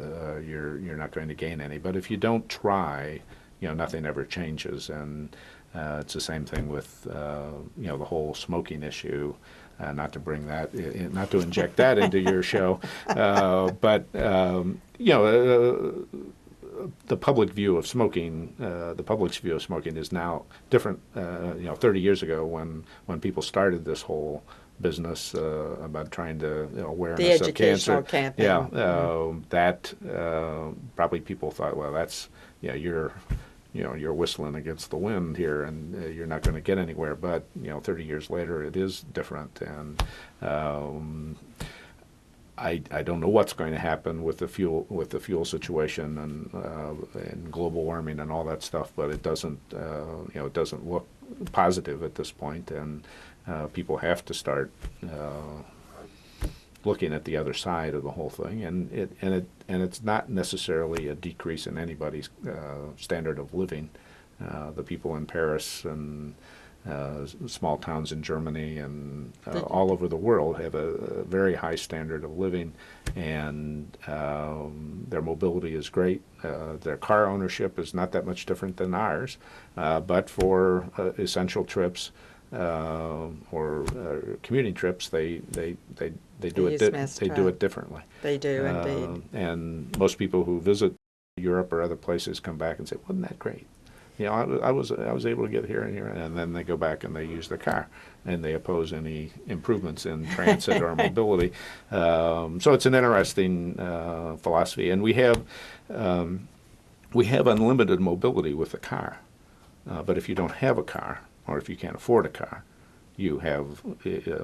you're not going to gain any. But if you don't try, nothing ever changes. And it's the same thing with the whole smoking issue. Not to bring that, not to inject that into your show, but the public's view of smoking is now different. 30 years ago, when people started this whole business about trying to awareness of cancer, campaign. That probably people thought, well, that's you're whistling against the wind here, and you're not going to get anywhere. But 30 years later, it is different, and I don't know what's going to happen with the fuel situation and global warming and all that stuff, but it doesn't look positive at this point, and people have to start looking at the other side of the whole thing, and it's not necessarily a decrease in anybody's standard of living. The people in Paris and small towns in Germany and all over the world have a very high standard of living, and their mobility is great. Their car ownership is not that much different than ours, but for essential trips or commuting trips, they do it differently. They do indeed. And most people who visit Europe or other places come back and say, "Wasn't that great? I was able to get here and here," and then they go back and they use their car, and they oppose any improvements in transit or mobility. So it's an interesting philosophy, and we have unlimited mobility with a car. But if you don't have a car, or if you can't afford a car, you have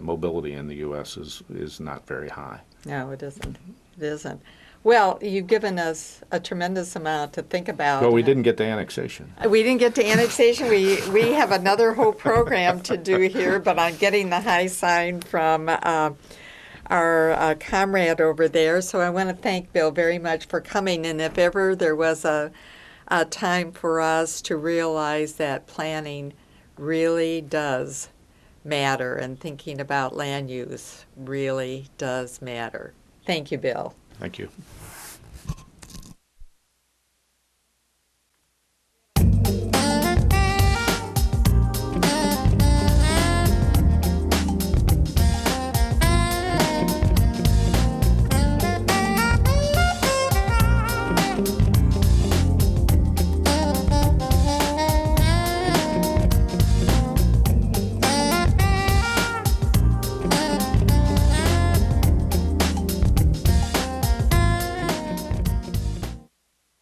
mobility in the U.S. is not very high. No, it isn't. It isn't. Well, you've given us a tremendous amount to think about. Well, we didn't get to annexation. We didn't get to annexation. We have another whole program to do here, but I'm getting the high sign from our comrade over there. So I want to thank Bill very much for coming. And if ever there was a a time for us to realize that planning really does matter, and thinking about land use really does matter. Thank you, Bill. Thank you.